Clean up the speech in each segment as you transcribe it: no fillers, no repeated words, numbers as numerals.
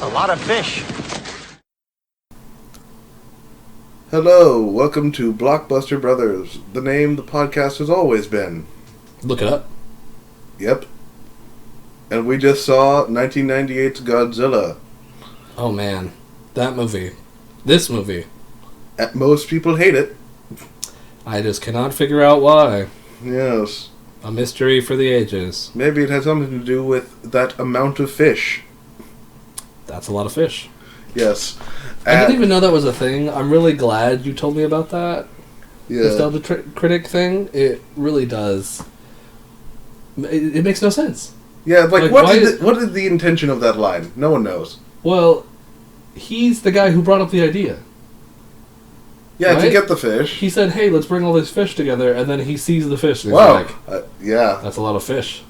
a lot of fish. Hello, welcome to Blockbuster Brothers, the name the podcast has always been. Look it up. Yep. And we just saw 1998's Godzilla. Oh man, that movie. This movie. Most people hate it. I just cannot figure out why. Yes. A mystery for the ages. Maybe it has something to do with that amount of fish. That's a lot of fish. Yes. I didn't even know that was a thing. I'm really glad you told me about that. Yeah. Nostalgia critic thing. It really does. It makes no sense. Yeah, like what is the intention of that line? No one knows. Well, he's the guy who brought up the idea. Yeah, right? to get the fish. He said, hey, let's bring all these fish together, and then he sees the fish, and he's Wow. like, yeah. that's a lot of fish.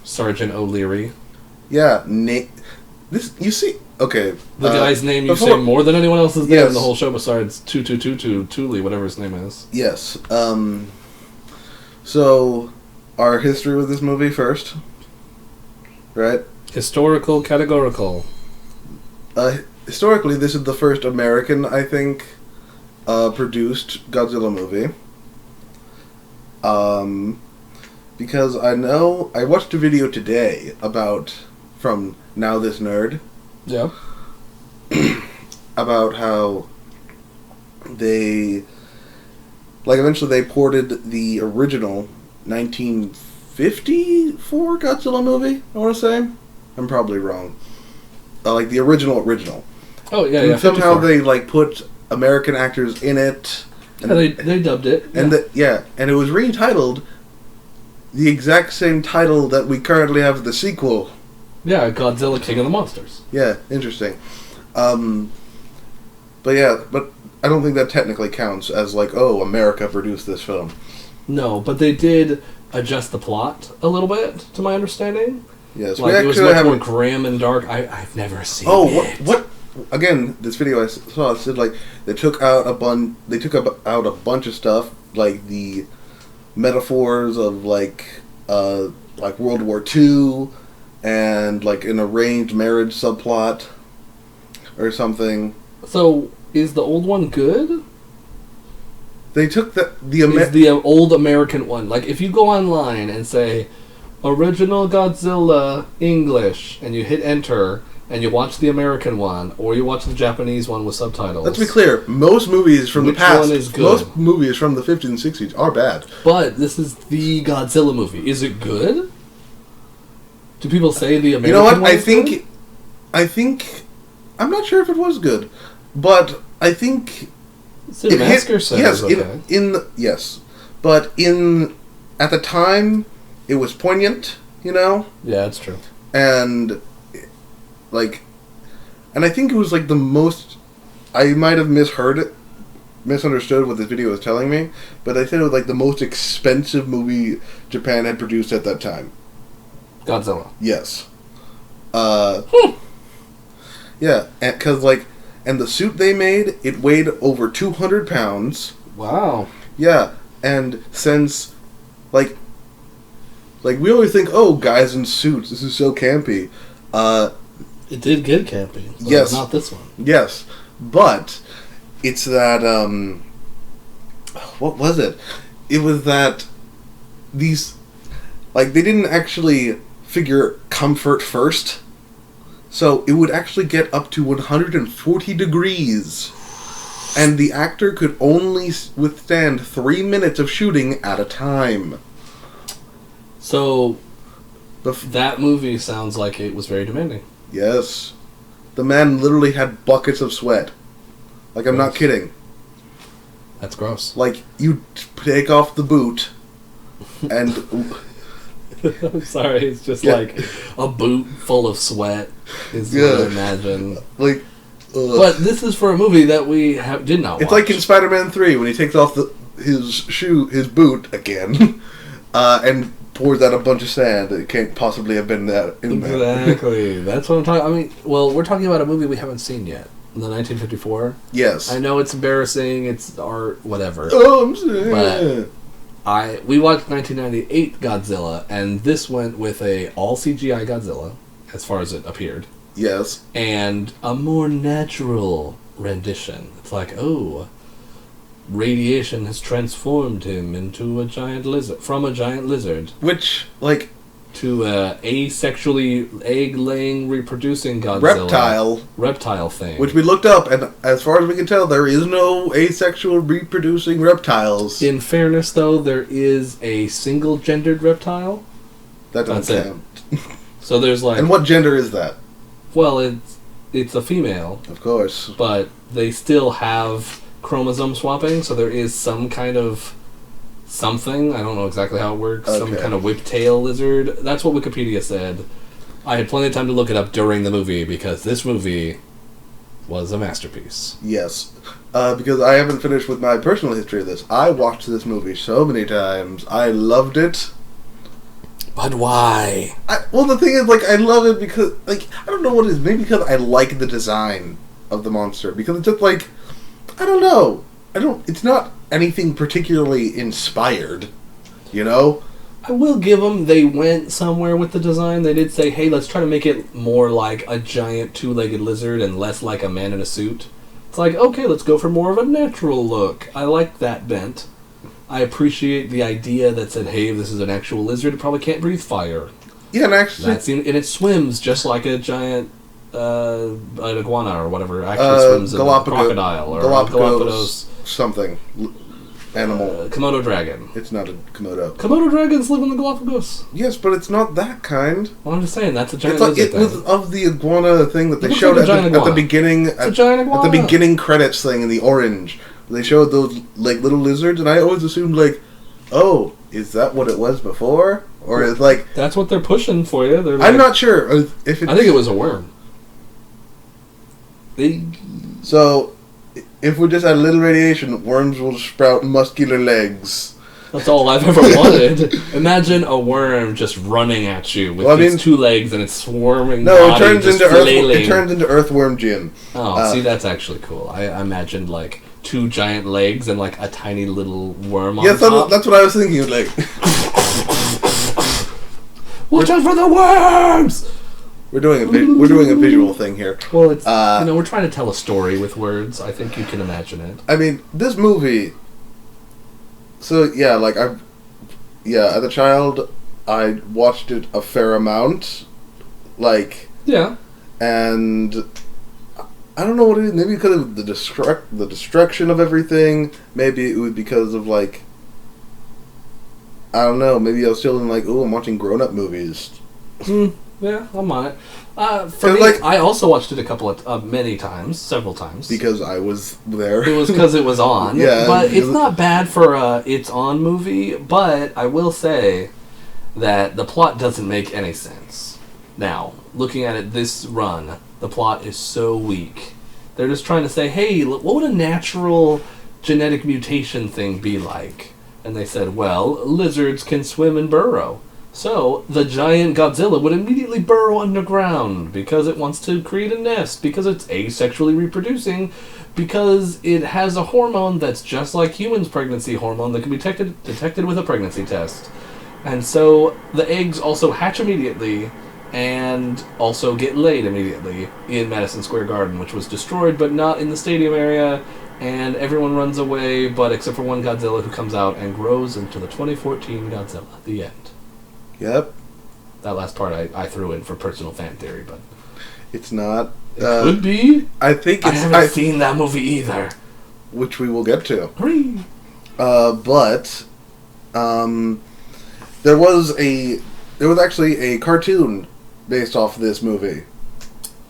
Sergeant O'Leary. Yeah, this, you see, okay. The guy's name you say more than anyone else's name in the whole show besides 2222 Thule, whatever his name is. Yes. So, our history with this movie first. Right? Historical, categorical. Historically, this is the first American, I think, produced Godzilla movie. Because I watched a video today from Now This Nerd. Yeah. About how eventually they ported the original 1954 Godzilla movie, I want to say. I'm probably wrong. Like the original. Oh, yeah, and somehow 54. They, put American actors in it. And they dubbed it. And and it was retitled the exact same title that we currently have the sequel. Yeah, Godzilla King of the Monsters. Yeah, interesting. But I don't think that technically counts as America produced this film. No, but they did adjust the plot a little bit, to my understanding. Yes, it was much more grim and dark. I've never seen it. Oh, what? Again, this video I saw said they took out a bunch of stuff, like the metaphors of World War II and an arranged marriage subplot or something. So is the old one good? They took the old American one. If you go online and say original Godzilla English and you hit enter and you watch the American one or you watch the Japanese one with subtitles. Let's be clear, most movies from the past, one is good? Most movies from the 50s and 60s are bad. But this is the Godzilla movie. Is it good? Do people say the American one? You know what? I think I'm not sure if it was good, but I think Cinemasker says yes, okay. But at the time it was poignant, Yeah, that's true. And I think it was the most. I might have misunderstood what this video was telling me, but I said it was the most expensive movie Japan had produced at that time. Godzilla. Yes. Yeah, because and the suit they made, it weighed over 200 pounds. Wow. Yeah, and since we always think, oh, guys in suits, this is so campy. It did get campy. Yes. Not this one. Yes, but it's that what was it? It was that these they didn't actually figure comfort first. So it would actually get up to 140 degrees. And the actor could only withstand 3 minutes of shooting at a time. So that movie sounds like it was very demanding. Yes. The man literally had buckets of sweat. I'm not kidding. That's gross. You take off the boot and... I'm sorry, it's just a boot full of sweat is what I imagine. But this is for a movie that we did not watch. It's like in Spider-Man 3 when he takes off his boot again, and pours out a bunch of sand. It can't possibly have been that in there. Exactly. That's what I'm talking. We're talking about a movie we haven't seen yet. The 1954. Yes. I know it's embarrassing. It's art, whatever. Oh, I'm saying. But we watched 1998 Godzilla, and this went with a all CGI Godzilla, as far as it appeared. Yes. and a more natural rendition. It's like, oh, radiation has transformed him into a giant lizard, from a giant lizard Which, like, to a asexually egg-laying, reproducing Godzilla reptile thing. which we looked up, and as far as we can tell, there is no asexual reproducing reptiles. In fairness, though, there is a single-gendered reptile. That doesn't count. So there's like, And what gender is that? well, it's a female, Of course. but they still have chromosome swapping, so there is some kind of something. I don't know exactly how it works. Some Okay. kind of whiptail lizard. That's what Wikipedia said. I had plenty of time to look it up during the movie because this movie was a masterpiece. Yes. Because I haven't finished with my personal history of this. I watched this movie so many times. I loved it. But why? Well, the thing is, like, I love it because, like, I don't know what it is. Maybe because I like the design of the monster. Because it's just, like, I don't know. It's not anything particularly inspired, you know? I will give them, they went somewhere with the design. They did say, hey, let's try to make it more like a giant two-legged lizard and less like a man in a suit. It's like, okay, let's go for more of a natural look. I like that bent. I appreciate the idea that said, hey, if this is an actual lizard, it probably can't breathe fire. Yeah, and actually... And it swims just like a giant an iguana or whatever actually swims in a crocodile or Galapagos something. Animal. Komodo dragon. It's not a Komodo. Komodo dragons live in the Galapagos. Yes, but it's not that kind. Well, I'm just saying, that's a giant It's like, lizard it was thing. of the iguana thing that they looks showed like a at giant the iguana. beginning. It's a giant iguana. At the beginning credits thing in the orange. They showed those, like, little lizards, and I always assumed, like, oh, is that what it was before? Or is, like... That's what they're pushing for you. They're I'm not sure if it's... I think it was a worm. So, if we just add a little radiation, worms will sprout muscular legs. That's all I've ever wanted. Imagine a worm just running at you with its two legs and its swarming No, body it turns into earthworm Jim. Oh, see, that's actually cool. I imagined, like, two giant legs and, like, a tiny little worm on top. That's what I was thinking, like... Watch out for the worms! We're doing a visual thing here. Well, it's we're trying to tell a story with words. I think you can imagine it. I mean, this movie. So yeah, like as a child, I watched it a fair amount, like and I don't know what it is. Maybe because of the destruction of everything. Maybe it was because of like I don't know. Maybe I was still in like, oh, I'm watching grown-up movies. Yeah, I'm on it. For me, like, I also watched it many times, several times. Because I was there. It was because it was on. Yeah. But it's not bad for a It's On movie, but I will say that the plot doesn't make any sense. Now, looking at it this run, the plot is so weak. They're just trying to say, hey, what would a natural genetic mutation thing be like? And they said, well, lizards can swim and burrow. So, the giant Godzilla would immediately burrow underground because it wants to create a nest, because it's asexually reproducing, because it has a hormone that's just like humans' pregnancy hormone that can be detected with a pregnancy test. And so, the eggs also hatch immediately and also get laid immediately in Madison Square Garden, which was destroyed but not in the stadium area, and everyone runs away, but except for one Godzilla who comes out and grows into the 2014 Godzilla. The end. Yep. That last part I threw in for personal fan theory, but... It's not. It could be. I think I haven't seen that movie either. Which we will get to. Hooray. But... There was actually a cartoon based off this movie.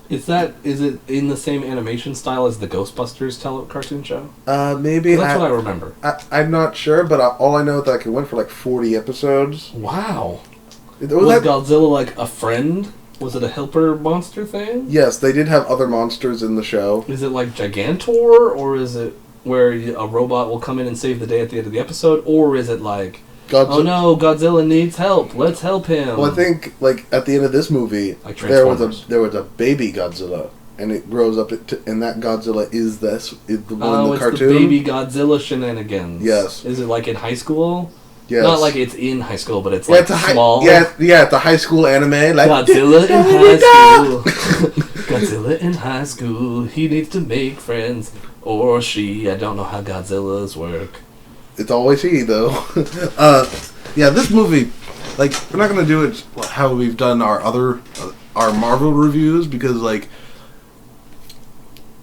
Is it in the same animation style as the Ghostbusters cartoon show? Maybe. That's what I remember. I'm not sure, but all I know is that it went for like 40 episodes. Wow. Was Godzilla like a friend? Was it a helper monster thing? Yes, they did have other monsters in the show. Is it like Gigantor, or is it where a robot will come in and save the day at the end of the episode, or is it like... oh no, Godzilla needs help. Let's help him. Well, I think like at the end of this movie, like there was a baby Godzilla, and it grows up, and that Godzilla is the one in the cartoon. The baby Godzilla shenanigans. Yes. Is it like in high school? Yes. Not like it's in high school, but it's like small. It's a high school anime. Like Godzilla in high school. Godzilla in high school, he needs to make friends. Or she, I don't know how Godzillas work. It's always he, though. Yeah, this movie, like, we're not going to do it how we've done our Marvel reviews, because, like,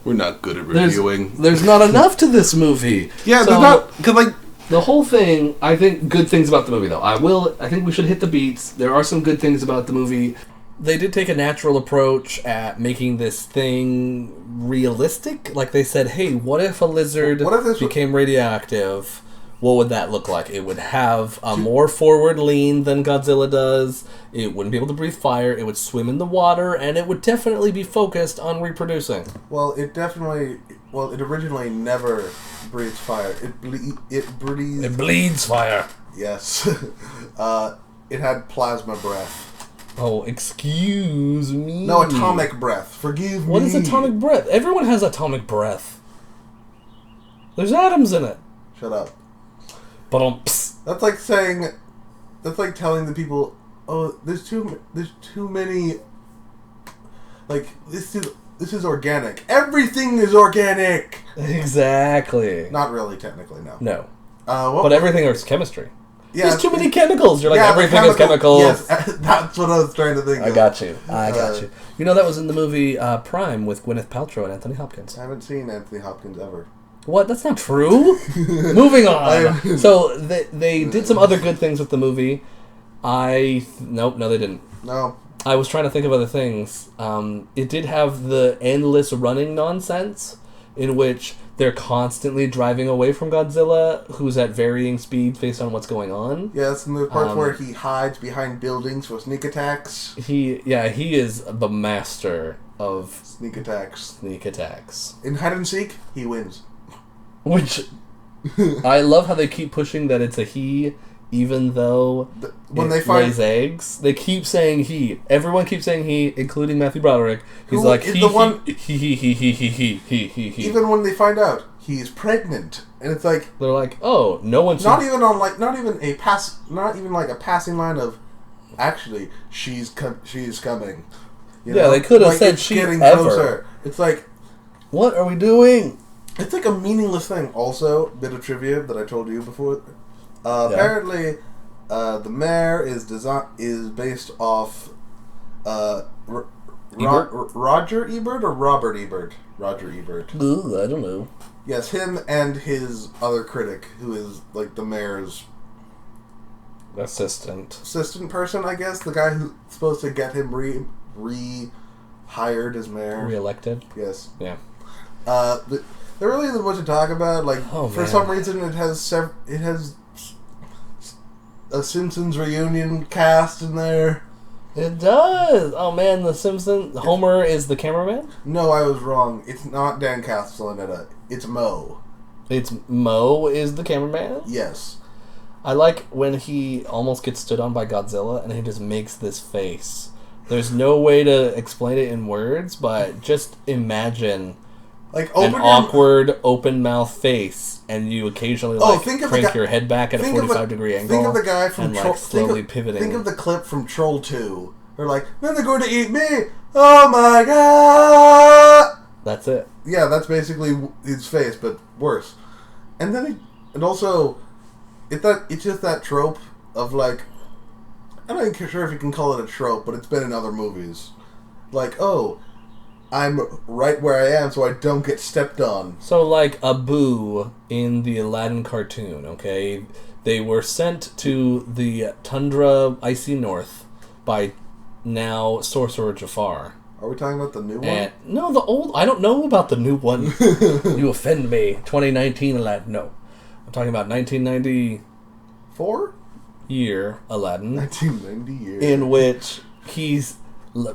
we're not good at reviewing. There's not enough to this movie. Yeah, so, there's not, because, like... The whole thing, I think, good things about the movie, though. I think we should hit the beats. There are some good things about the movie. They did take a natural approach at making this thing realistic. Like, they said, hey, what if a lizard became radioactive? What would that look like? It would have a more forward lean than Godzilla does. It wouldn't be able to breathe fire. It would swim in the water, and it would definitely be focused on reproducing. Well, it originally never breathes fire. It breathes... It bleeds fire. Yes. It had plasma breath. Oh, excuse me. No, atomic breath. Forgive me. What is atomic breath? Everyone has atomic breath. There's atoms in it. Shut up. Ba-dum-ps. That's like saying... That's like telling the people, oh, there's too many... Like, this is organic. Everything is organic! Exactly. Not really, technically, no. No. But but everything is chemistry. Yeah, there's too many chemicals. You're like, everything is chemicals. Yes, that's what I was trying to think of. I got you. You know, that was in the movie Prime with Gwyneth Paltrow and Anthony Hopkins. I haven't seen Anthony Hopkins ever. What? That's not true. Moving on. So they did some other good things with the movie. No, they didn't. No. I was trying to think of other things. It did have the endless running nonsense in which they're constantly driving away from Godzilla, who's at varying speeds based on what's going on. Yes, and the parts where he hides behind buildings for sneak attacks. He is the master of sneak attacks. In hide and seek, he wins. Which I love how they keep pushing that it's a he, even though when they lays eggs. They keep saying he. Everyone keeps saying he, including Matthew Broderick. He's like he. Even when they find out he's pregnant, and it's like they're like, oh, no one. Not even a passing line of, actually, she's coming. You know? They could have said she getting ever. Closer. It's like, what are we doing? It's like a meaningless thing. Also, bit of trivia that I told you before. Apparently, the mayor is based off Roger Ebert or Robert Ebert? Roger Ebert. Ooh, I don't know. Yes, him and his other critic, who is like the mayor's assistant person, I guess. The guy who's supposed to get him re-hired as mayor. Re-elected? Yes. Yeah. There really isn't much to talk about. Like, for some reason, it has a Simpsons reunion cast in there. It does. Oh man, the Simpsons. Homer is the cameraman. No, I was wrong. It's not Dan Castellaneta. It's Moe. It's Moe is the cameraman. Yes. I like when he almost gets stood on by Godzilla and he just makes this face. There's no way to explain it in words, but just imagine. Like an awkward, open-mouth face, and you occasionally crank your head back at a 45-degree angle. Think of the guy from Troll. Slowly pivoting. Think of the clip from Troll 2. They're like, then they're going to eat me. Oh my god! That's it. Yeah, that's basically his face, but worse. And then it's just that trope of like, I'm not even sure if you can call it a trope, but it's been in other movies. Like, oh, I'm right where I am so I don't get stepped on. So like Abu in the Aladdin cartoon, okay? They were sent to the tundra icy north by now Sorcerer Jafar. Are we talking about the new one? No, the old. I don't know about the new one. You offend me. 2019 Aladdin. No. I'm talking about 1994 year Aladdin. 1990 year. In which he's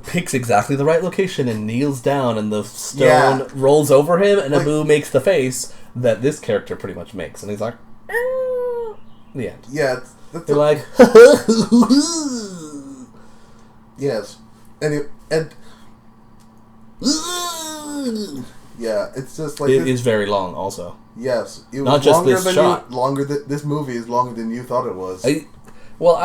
picks exactly the right location and kneels down and the stone rolls over him and Abu makes the face that this character pretty much makes and he's like the end. Yeah, they're like yes. And yeah, it's just like it is very long also. Yes. It was not just this shot. This movie is longer than you thought it was. I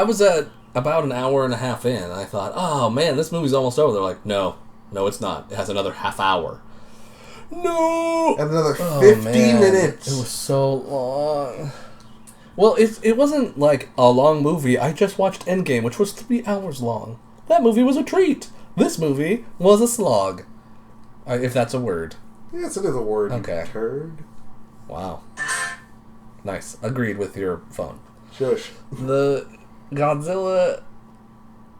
was at about an hour and a half in, I thought, oh man, this movie's almost over. They're like, no, No, it's not. It has another half hour. No! And another 50 minutes. It was so long. Well, it wasn't like a long movie. I just watched Endgame, which was 3 hours long. That movie was a treat. This movie was a slog. If that's a word. Yes, it is a word, Okay. you turd. Wow. Nice. Agreed with your phone. Shush. The Godzilla,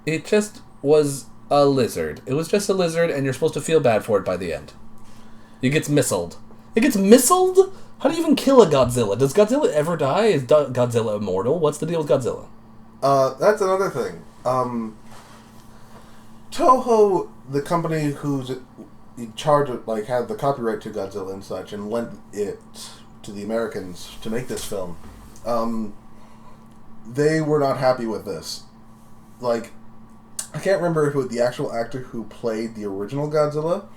it just was a lizard. It was just a lizard, and you're supposed to feel bad for it by the end. It gets missiled. It gets missiled? How do you even kill a Godzilla? Does Godzilla ever die? Is Godzilla immortal? What's the deal with Godzilla? That's another thing. Toho, the company who's in charge of, like, had the copyright to Godzilla and such, and lent it to the Americans to make this film, they were not happy with this. Like, I can't remember if it was the actual actor who played the original Godzilla,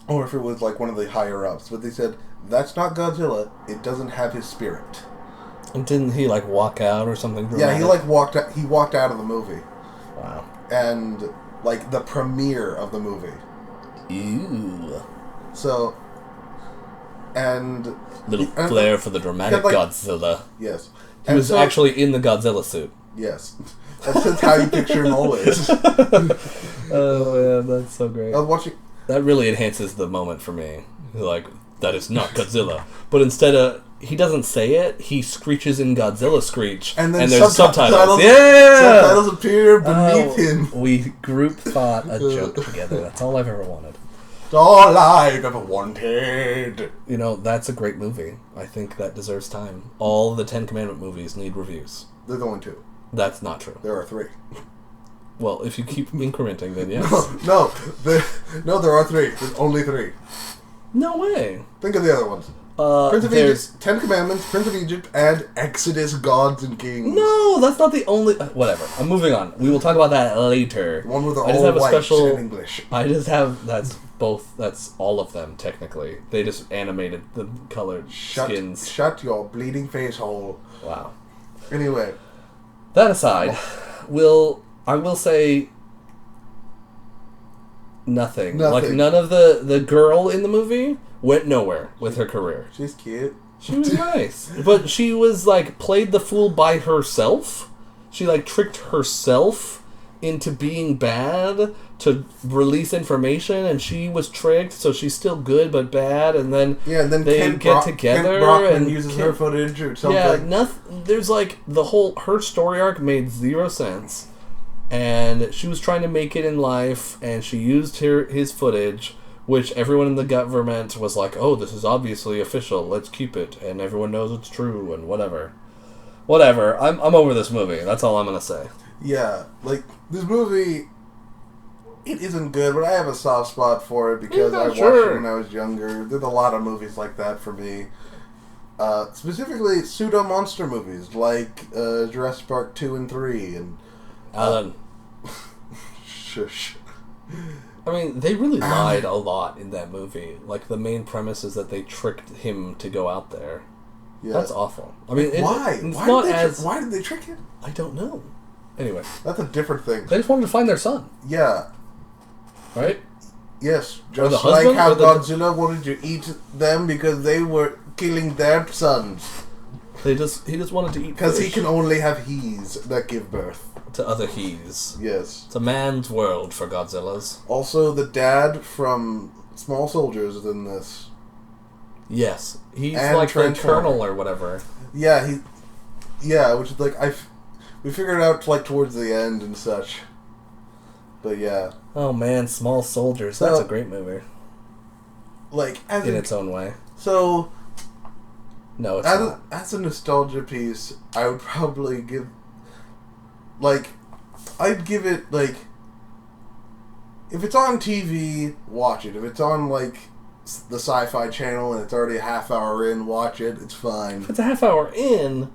or if it was, like, one of the higher-ups, but they said, that's not Godzilla, it doesn't have his spirit. And didn't he, like, walk out or something dramatic? Yeah, he walked out of the movie. Wow. And, like, the premiere of the movie. Ew. So, and... Little flair for the dramatic Godzilla. Yes. He was actually in the Godzilla suit. Yes. That's just how you picture him always. Oh, man, that's so great. I was watching... That really enhances the moment for me. Like, that is not Godzilla. But instead of... He doesn't say it, he screeches in Godzilla screech. And then there's subtitles. Subtitles appear beneath him. We group thought a joke together. That's all I've ever wanted. All I've ever wanted. You know, that's a great movie. I think that deserves time. All the Ten Commandment movies need reviews. There's only 2. That's not true. There are 3. Well, if you keep incrementing, then yes. No, there are 3. There's only 3. No way. Think of the other ones. Prince of Egypt, 10 Commandments, Prince of Egypt, and Exodus, Gods and Kings. No, that's not the only... whatever. I'm moving on. We will talk about that later. The one with the all white in English. I just have... That's both... That's all of them, technically. They just animated the colored skins. Shut your bleeding face hole. Wow. Anyway. That aside, I will say... Nothing. Like, none of the girl in the movie went nowhere with her career. She's cute. She was nice. But she was, like, played the fool by herself. She, like, tricked herself into being bad to release information, and she was tricked, so she's still good but bad, and then, they get together. Kent Brockman uses her footage or something. Yeah, nothing. There's, like, her story arc made 0 sense. And she was trying to make it in life, and she used his footage, which everyone in the government was like, oh, this is obviously official, let's keep it, and everyone knows it's true, and whatever. Whatever, I'm over this movie, that's all I'm gonna say. Yeah, like, this movie, it isn't good, but I have a soft spot for it because I watched it when I was younger. There's a lot of movies like that for me. Specifically, pseudo-monster movies, like Jurassic Park 2 and 3, and... Alan. Shush. I mean, they really lied a lot in that movie. Like, the main premise is that they tricked him to go out there. Yeah. That's awful. I mean, why? Why did they trick him? I don't know. Anyway. That's a different thing. They just wanted to find their son. Yeah. Right? Yes. Just like how Godzilla wanted to eat them because they were killing their sons. He just wanted to eat because he can only have he's that give birth to other he's. Yes, it's a man's world for Godzillas. Also, the dad from Small Soldiers is in this. Yes, he's like the colonel or whatever. Yeah, which is like we figured out like towards the end and such. But yeah. Oh man, Small Soldiers. That's a great movie. Like in its own way. So. No, it's not. As a nostalgia piece, I would probably give... Like, I'd give it, like... If it's on TV, watch it. If it's on, like, the Sci-Fi Channel and it's already a half hour in, watch it. It's fine. If it's a half hour in,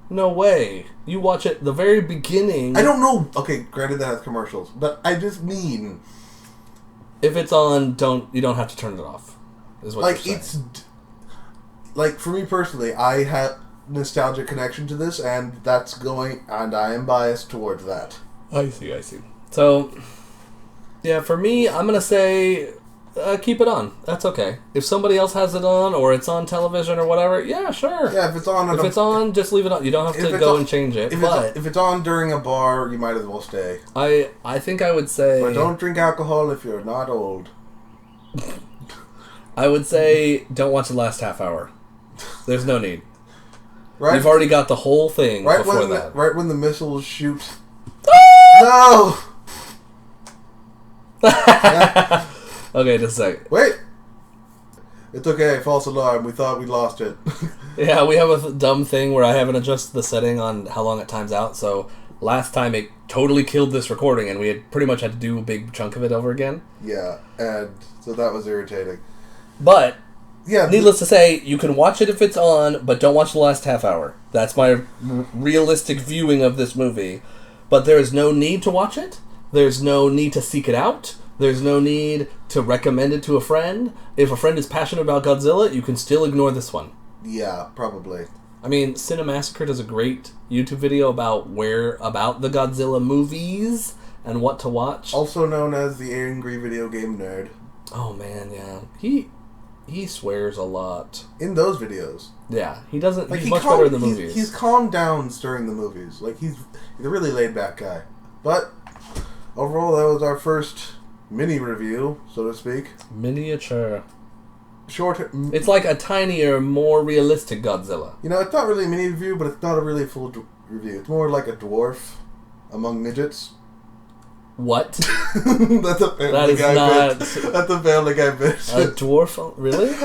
no way. You watch it the very beginning. I don't know. Okay, granted that has commercials. But I just mean... If it's on, you don't have to turn it off. Is what you're saying. Like, for me personally, I have nostalgic connection to this, and and I am biased towards that. I see. So, Yeah, for me, I'm gonna say keep it on. That's okay. If somebody else has it on, or it's on television or whatever, yeah, sure. Yeah, if it's on, If it's on, just leave it on. You don't have to go and change it. If it's on during a bar, you might as well stay. I think I would say. But don't drink alcohol if you're not old. I would say don't watch the last half hour. There's no need. Right? You've already got the whole thing before that. Right when the missiles shoot. No! Okay, just a second. Wait! It's okay, false alarm. We thought we lost it. Yeah, we have a dumb thing where I haven't adjusted the setting on how long it times out, so last time it totally killed this recording and we had pretty much had to do a big chunk of it over again. Yeah, and so that was irritating. But, yeah, needless to say, you can watch it if it's on, but don't watch the last half hour. That's my realistic viewing of this movie. But there is no need to watch it. There's no need to seek it out. There's no need to recommend it to a friend. If a friend is passionate about Godzilla, you can still ignore this one. Yeah, probably. I mean, Cinemassacre does a great YouTube video about the Godzilla movies and what to watch. Also known as the Angry Video Game Nerd. Oh man, yeah. He swears a lot. In those videos. Yeah, he doesn't. Like, he's much better in the movies. He's calmed down during the movies. Like, he's a really laid back guy. But overall, that was our first mini review, so to speak. Miniature. Short. It's like a tinier, more realistic Godzilla. You know, it's not really a mini review, but it's not a really full review. It's more like a dwarf among midgets. What? That's a Family Guy bit. That's a Family Guy bit. A dwarf? Really?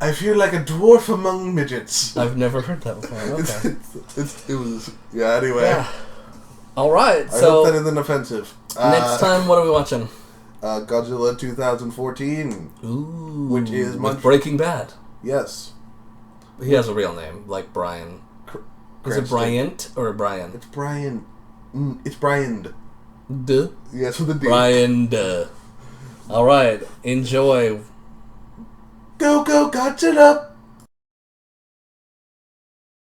I feel like a dwarf among midgets. I've never heard that before. Okay. It was... Yeah, anyway. Yeah. All right, I hope that isn't offensive. Next time, what are we watching? Godzilla 2014. Ooh. Which is... With Breaking Bad. Yes. He has a real name, like Brian. Is it Bryant or Brian? It's Brian. It's Brian. Duh. Yes, with a D. Brian. Duh. All right. Enjoy. Go, Godzilla!